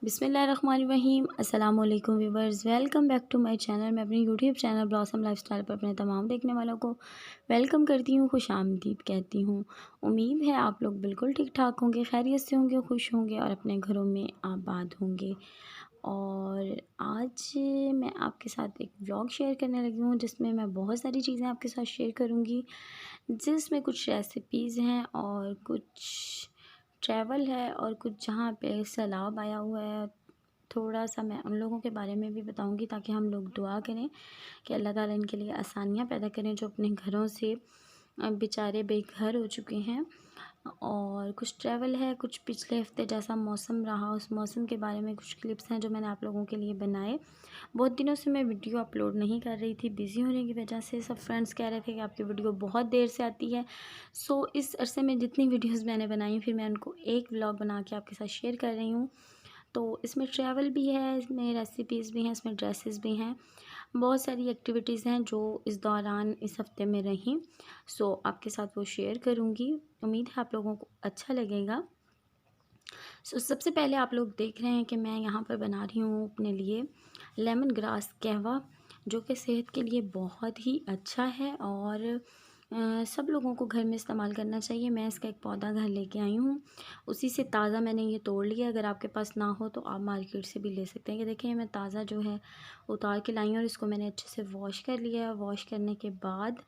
बिस्मिल्लाहिर्रहमानिर्रहीम। अस्सलाम वालेकुम viewers, welcome back to my channel. मैं अपने यूट्यूब चैनल ब्लॉसम लाइफस्टाइल पर अपने तमाम देखने वालों को वेलकम करती हूँ, खुश आमदीद कहती हूँ। उम्मीद है आप लोग बिल्कुल ठीक ठाक होंगे, खैरियत से होंगे, खुश होंगे और अपने घरों में आबाद होंगे। और आज मैं आपके साथ एक व्लॉग शेयर करने लगी हूँ जिसमें मैं बहुत सारी चीज़ें आपके साथ शेयर करूँगी, जिसमें कुछ रेसिपीज़ हैं और कुछ ट्रैवल है और कुछ जहाँ पे सैलाब आया हुआ है। थोड़ा सा मैं उन लोगों के बारे में भी बताऊंगी ताकि हम लोग दुआ करें कि अल्लाह ताला इनके लिए आसानियाँ पैदा करें जो अपने घरों से बेचारे बेघर हो चुके हैं। और कुछ ट्रैवल है, कुछ पिछले हफ्ते जैसा मौसम रहा उस मौसम के बारे में कुछ क्लिप्स हैं जो मैंने आप लोगों के लिए बनाए। बहुत दिनों से मैं वीडियो अपलोड नहीं कर रही थी, बिज़ी होने की वजह से। सब फ्रेंड्स कह रहे थे कि आपकी वीडियो बहुत देर से आती है। सो इस अरसे में जितनी वीडियोस मैंने बनाई फिर मैं उनको एक व्लॉग बना के आपके साथ शेयर कर रही हूँ। तो इसमें ट्रैवल भी है, इसमें रेसिपीज़ भी हैं, इसमें ड्रेसेस भी हैं, बहुत सारी एक्टिविटीज़ हैं जो इस दौरान इस हफ़्ते में रहीं। सो आपके साथ वो शेयर करूँगी, उम्मीद है आप लोगों को अच्छा लगेगा। सबसे पहले आप लोग देख रहे हैं कि मैं यहाँ पर बना रही हूँ अपने लिए लेमन ग्रास कहवा, जो कि सेहत के लिए बहुत ही अच्छा है और सब लोगों को घर में इस्तेमाल करना चाहिए। मैं इसका एक पौधा घर लेके आई हूँ, उसी से ताज़ा मैंने ये तोड़ लिया। अगर आपके पास ना हो तो आप मार्केट से भी ले सकते हैं। कि देखिए मैं ताज़ा जो है उतार के लाई हूँ और इसको मैंने अच्छे से वॉश कर लिया है। वॉश करने के बाद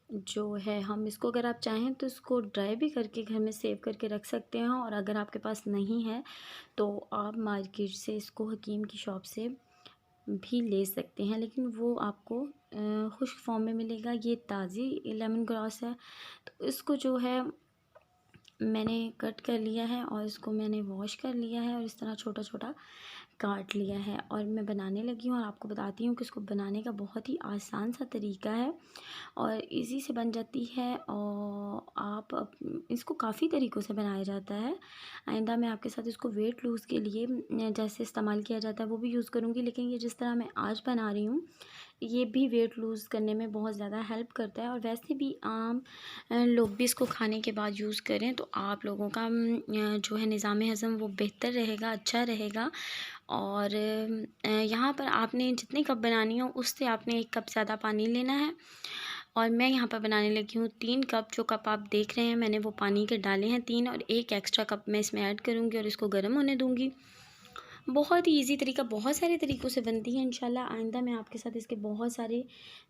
जो है हम इसको, अगर आप चाहें तो इसको ड्राई भी करके घर में सेव करके रख सकते हैं, और अगर आपके पास नहीं है तो आप मार्केट से इसको हकीम की शॉप से भी ले सकते हैं, लेकिन वो आपको खुश्क फॉर्म में मिलेगा। ये ताज़ी लेमन ग्रास है। तो इसको जो है मैंने कट कर लिया है और इसको मैंने वॉश कर लिया है और इस तरह छोटा छोटा काट लिया है और मैं बनाने लगी हूँ। और आपको बताती हूँ कि इसको बनाने का बहुत ही आसान सा तरीका है और इजी से बन जाती है। और इसको काफ़ी तरीक़ों से बनाया जाता है। आइंदा मैं आपके साथ इसको वेट लूज़ के लिए जैसे इस्तेमाल किया जाता है वो भी यूज़ करूँगी, लेकिन ये जिस तरह मैं आज बना रही हूँ ये भी वेट लूज़ करने में बहुत ज़्यादा हेल्प करता है। और वैसे भी आम लोग भी इसको खाने के बाद यूज़ करें तो आप लोगों का जो है निज़ाम हज़म वो बेहतर रहेगा, अच्छा रहेगा। और यहाँ पर आपने जितनी कप बनानी हो उससे आपने 1 कप ज़्यादा पानी लेना है। और मैं यहाँ पर बनाने लगी हूँ 3 कप। जो कप आप देख रहे हैं मैंने वो पानी के डाले हैं 3, और 1 एक्स्ट्रा कप मैं इसमें ऐड करूँगी और इसको गर्म होने दूँगी। बहुत ही ईज़ी तरीका, बहुत सारे तरीक़ों से बनती है। इंशाल्लाह आइंदा मैं आपके साथ इसके बहुत सारे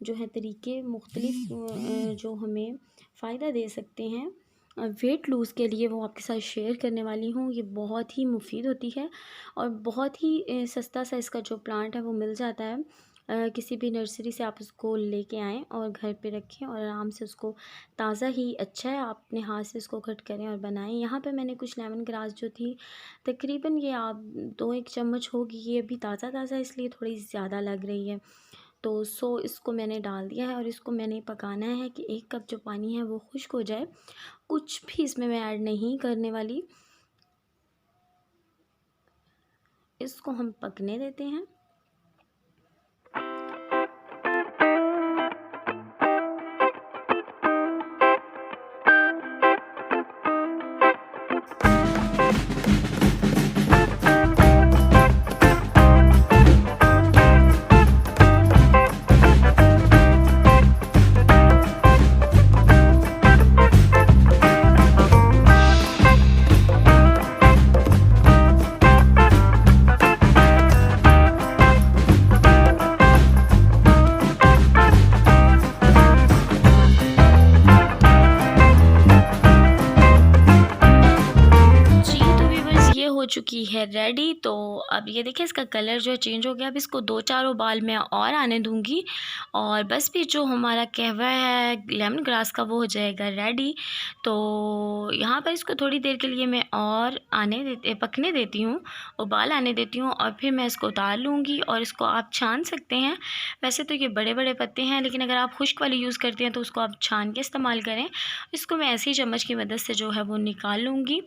जो है तरीके मुख्तलिफ जो हमें फ़ायदा दे सकते हैं वेट लूज़ के लिए वो आपके साथ शेयर करने वाली हूँ। ये बहुत ही मुफीद होती है और बहुत ही सस्ता सा इसका जो प्लांट है वो मिल जाता है। किसी भी नर्सरी से आप उसको लेके आएँ और घर पे रखें और आराम से उसको, ताज़ा ही अच्छा है, आप अपने हाथ से इसको कट करें और बनाएं। यहाँ पे मैंने कुछ लेमन ग्रास जो थी तकरीबन ये आप 2-1 चम्मच होगी, ये अभी ताज़ा ताज़ा इसलिए थोड़ी ज़्यादा लग रही है। तो इसको मैंने डाल दिया है और इसको मैंने पकाना है कि 1 कप जो पानी है वो खुश्क हो जाए। कुछ भी इसमें मैं ऐड नहीं करने वाली, इसको हम पकने देते हैं। हो चुकी है रेडी। तो अब ये देखिए इसका कलर जो है चेंज हो गया। अब इसको 2-4 उबाल मैं और आने दूंगी और बस भी जो हमारा कहवा है लेमन ग्रास का वो हो जाएगा रेडी। तो यहाँ पर इसको थोड़ी देर के लिए मैं और पकने देती हूँ, उबाल आने देती हूँ और फिर मैं इसको उतार लूँगी। और इसको आप छान सकते हैं। वैसे तो ये बड़े बड़े पत्ते हैं, लेकिन अगर आप खुश्क वाली यूज़ करते हैं तो उसको आप छान के इस्तेमाल करें। इसको मैं ऐसे ही चम्मच की मदद से जो है वो निकाल लूँगी।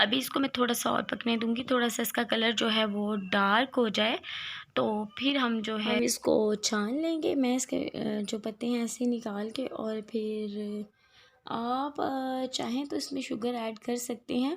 अभी इसको मैं थोड़ा सा और पकने दूंगी, थोड़ा सा इसका कलर जो है वो डार्क हो जाए तो फिर हम जो है इसको छान लेंगे। मैं इसके जो पत्ते हैं ऐसे निकाल के, और फिर आप चाहें तो इसमें शुगर ऐड कर सकते हैं।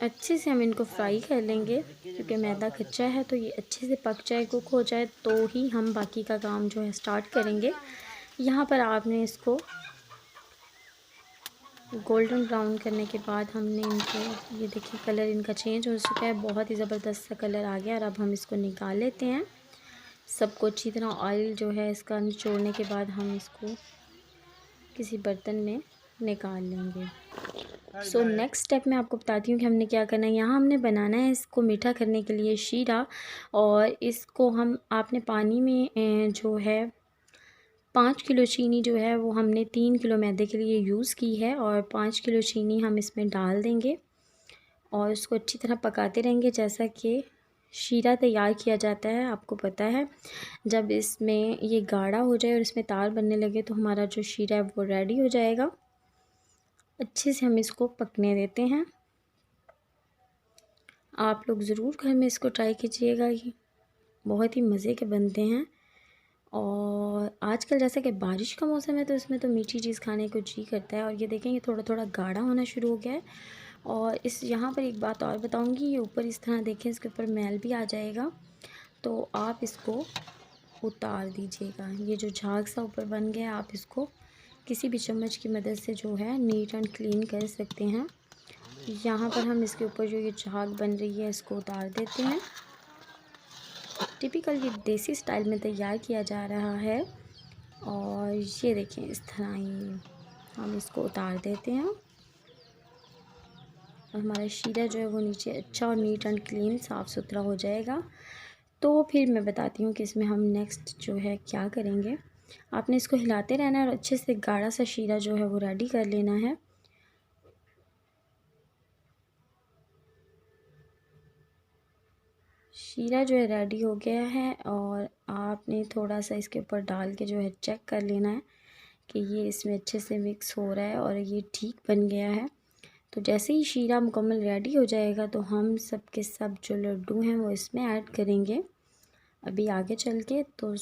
अच्छे से हम इनको फ्राई कर लेंगे, क्योंकि मैदा कच्चा है तो ये अच्छे से पक जाए, कुक हो जाए तो ही हम बाकी का काम जो है स्टार्ट करेंगे। यहाँ पर आपने इसको गोल्डन ब्राउन करने के बाद हमने इनको, ये देखिए कलर इनका चेंज हो चुका है, बहुत ही ज़बरदस्त सा कलर आ गया। और अब हम इसको निकाल लेते हैं। सबको अच्छी तरह ऑयल जो है इसका निचोड़ने के बाद हम इसको किसी बर्तन में निकाल लेंगे। सो नेक्स्ट स्टेप मैं आपको बताती हूँ कि हमने क्या करना है। यहाँ हमने बनाना है इसको मीठा करने के लिए शीरा, और इसको आपने पानी में जो है 5 किलो चीनी जो है वो हमने 3 किलो मैदे के लिए यूज़ की है, और 5 किलो चीनी हम इसमें डाल देंगे और उसको अच्छी तरह पकाते रहेंगे। जैसा कि शीरा तैयार किया जाता है, आपको पता है, जब इसमें ये गाढ़ा हो जाए और इसमें तार बनने लगे तो हमारा जो शीरा है वो रेडी हो जाएगा। अच्छे से हम इसको पकने देते हैं। आप लोग ज़रूर घर में इसको ट्राई कीजिएगा, ये बहुत ही मज़े के बनते हैं। और आजकल जैसा कि बारिश का मौसम है तो इसमें तो मीठी चीज़ खाने को जी करता है। और ये देखें, ये थोड़ा थोड़ा गाढ़ा होना शुरू हो गया है। और इस यहाँ पर एक बात और बताऊंगी, ये ऊपर इस तरह देखें, इसके ऊपर मैल भी आ जाएगा, तो आप इसको उतार दीजिएगा। ये जो झाग सा ऊपर बन गया, आप इसको किसी भी चम्मच की मदद से जो है नीट एंड क्लीन कर सकते हैं। यहाँ पर हम इसके ऊपर जो ये झाग बन रही है इसको उतार देते हैं। टिपिकल ये देसी स्टाइल में तैयार किया जा रहा है। और ये देखें, इस तरह ही हम इसको उतार देते हैं और हमारा शीरा जो है वो नीचे अच्छा और नीट एंड क्लीन साफ़ सुथरा हो जाएगा। तो फिर मैं बताती हूँ कि इसमें हम नेक्स्ट जो है क्या करेंगे। आपने इसको हिलाते रहना है और अच्छे से गाढ़ा सा शीरा जो है वो रेडी कर लेना है। शीरा जो है रेडी हो गया है, और आपने थोड़ा सा इसके ऊपर डाल के जो है चेक कर लेना है कि ये इसमें अच्छे से मिक्स हो रहा है और ये ठीक बन गया है। तो जैसे ही शीरा मुकम्मल रेडी हो जाएगा तो हम सब के सब जो लड्डू हैं वो इसमें ऐड करेंगे अभी आगे चल के। तो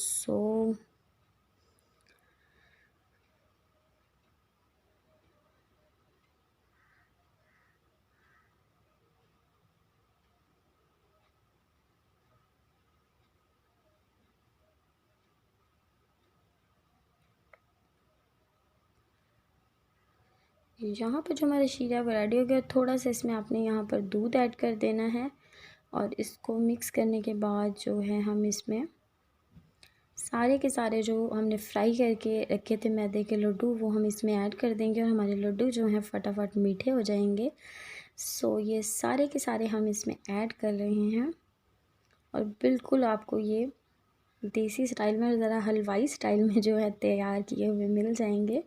यहाँ पर जो हमारा शीरा वो रेडी हो गया, थोड़ा सा इसमें आपने यहाँ पर दूध ऐड कर देना है, और इसको मिक्स करने के बाद जो है हम इसमें सारे के सारे जो हमने फ्राई करके रखे थे मैदे के लड्डू वो हम इसमें ऐड कर देंगे, और हमारे लड्डू जो हैं फटाफट मीठे हो जाएंगे। सो ये सारे के सारे हम इसमें ऐड कर रहे हैं, और बिल्कुल आपको ये देसी स्टाइल में, ज़रा हलवाई स्टाइल में जो है तैयार किए हुए मिल जाएंगे,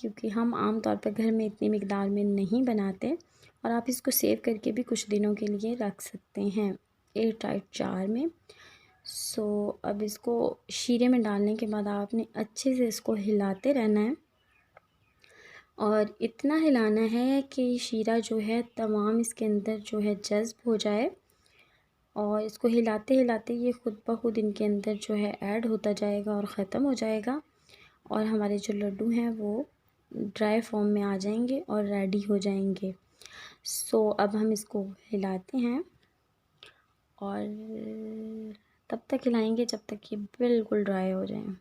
क्योंकि हम आम तौर पर घर में इतनी मिकदार में नहीं बनाते। और आप इसको सेव करके भी कुछ दिनों के लिए रख सकते हैं एयर टाइट जार में। सो अब इसको शीरे में डालने के बाद आपने अच्छे से इसको हिलाते रहना है, और इतना हिलाना है कि शीरा जो है तमाम इसके अंदर जो है जज्ब हो जाए, और इसको हिलाते हिलाते ये ख़ुद ब खुद इनके अंदर जो है ऐड होता जाएगा और ख़त्म हो जाएगा, और हमारे जो लड्डू हैं वो ड्राई फॉर्म में आ जाएंगे और रेडी हो जाएंगे। सो अब हम इसको हिलाते हैं, और तब तक हिलाएंगे जब तक ये बिल्कुल ड्राई हो जाए।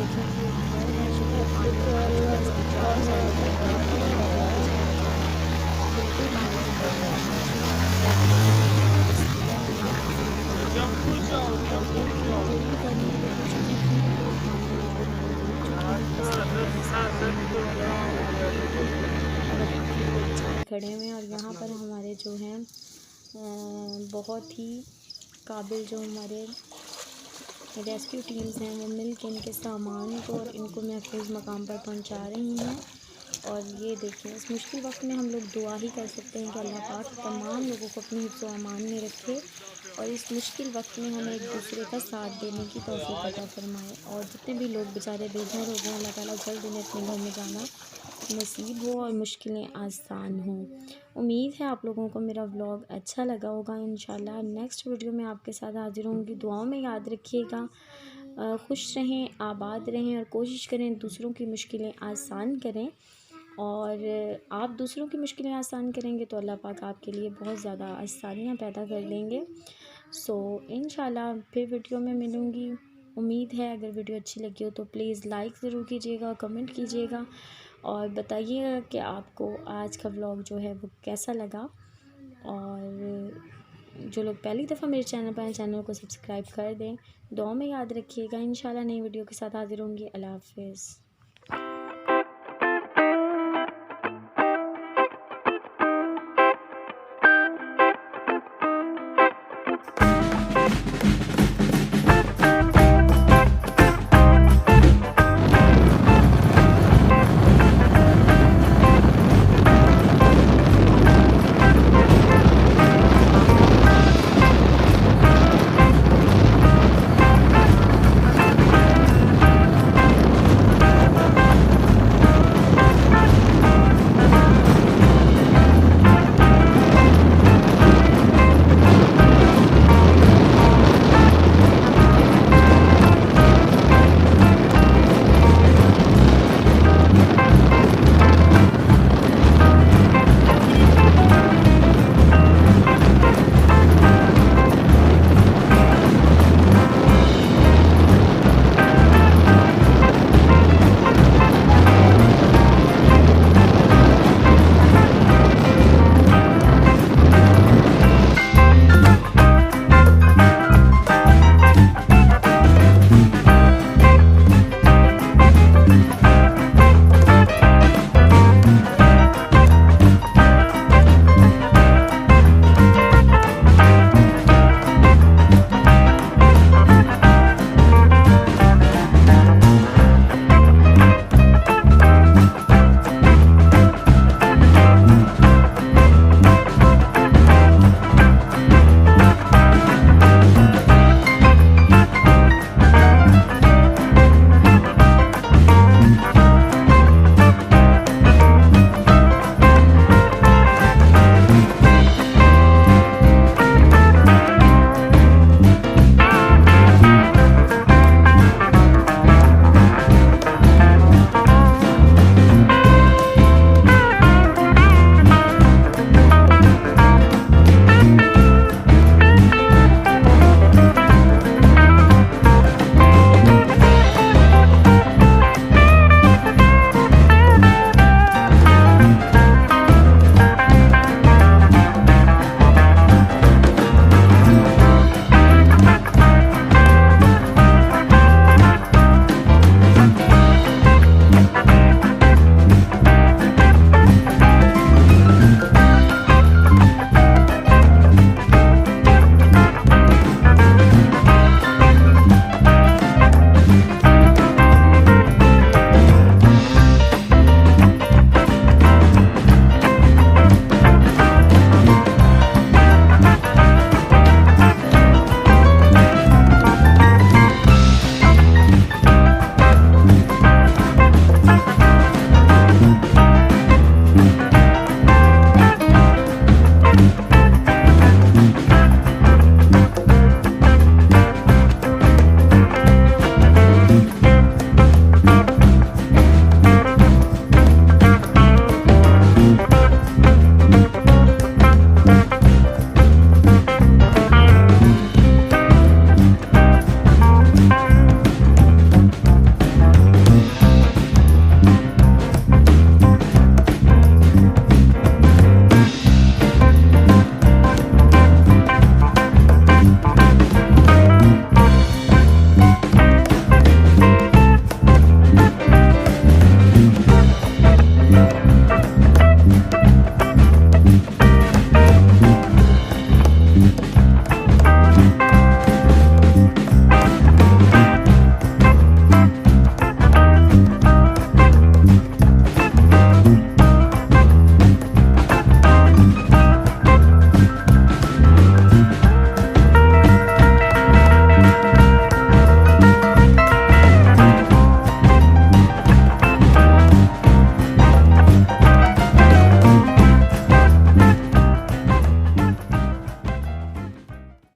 देखिए ये घर है जो कि पानी आ चुका है, इसके चारों साइडों पर बहुत ही ज़्यादा डैमेज कर रखा है, बिल्कुल पानी से भर गया है। और देखिए ये जो रस्सियाँ हैं यहाँ पे से निकल रही हैं, और ये पूरी करने पे कुछ भी थी तो पानी बिल्कुल हमारे रुक चुके हैं, ऐसा लग रहा है जैसे पानी बिल्कुल बंद हो गया है, बिल्कुल। और अभी भी लोग बेचारे खड़े हुए हैं, और यहाँ पर हमारे जो हैं बहुत ही काबिल जो हमारे रेस्क्यू टीम्स हैं वो मिल के इनके सामान को और इनको महफूज मकाम पर पहुंचा रही हैं। और ये देखिए इस मुश्किल वक्त में हम लोग दुआ ही कर सकते हैं कि अल्लाह पाक तमाम लोगों को अपनी हिफ्ज़ व अमान में रखे, और इस मुश्किल वक्त में हमें एक दूसरे का साथ देने की तौफ़ीक़ अता फ़रमाए। और जितने भी लोग बेचारे बेघर हो गए, अल्लाह ताला जल्द इन्हें अपने घर में जाना नसीब हो और मुश्किलें आसान हों। उम्मीद है आप लोगों को मेरा व्लॉग अच्छा लगा होगा। इंशाल्लाह नेक्स्ट वीडियो में आपके साथ हाज़िर होंगी। दुआओं में याद रखिएगा। खुश रहें, आबाद रहें, और कोशिश करें दूसरों की मुश्किलें आसान करें। और आप दूसरों की मुश्किलें आसान करेंगे तो अल्लाह पाक आपके लिए बहुत ज़्यादा आसानियाँ पैदा कर देंगे। सो इंशाल्लाह फिर वीडियो में मिलूँगी। उम्मीद है अगर वीडियो अच्छी लगी हो तो प्लीज़ लाइक ज़रूर कीजिएगा, कमेंट कीजिएगा, और बताइएगा कि आपको आज का व्लॉग जो है वो कैसा लगा। और जो लोग पहली दफ़ा मेरे चैनल पर हैं, चैनल को सब्सक्राइब कर दें। दुआ में याद रखिएगा। इंशाल्लाह नई वीडियो के साथ हाज़िर होंगी। अल्लाह हाफ़िज़।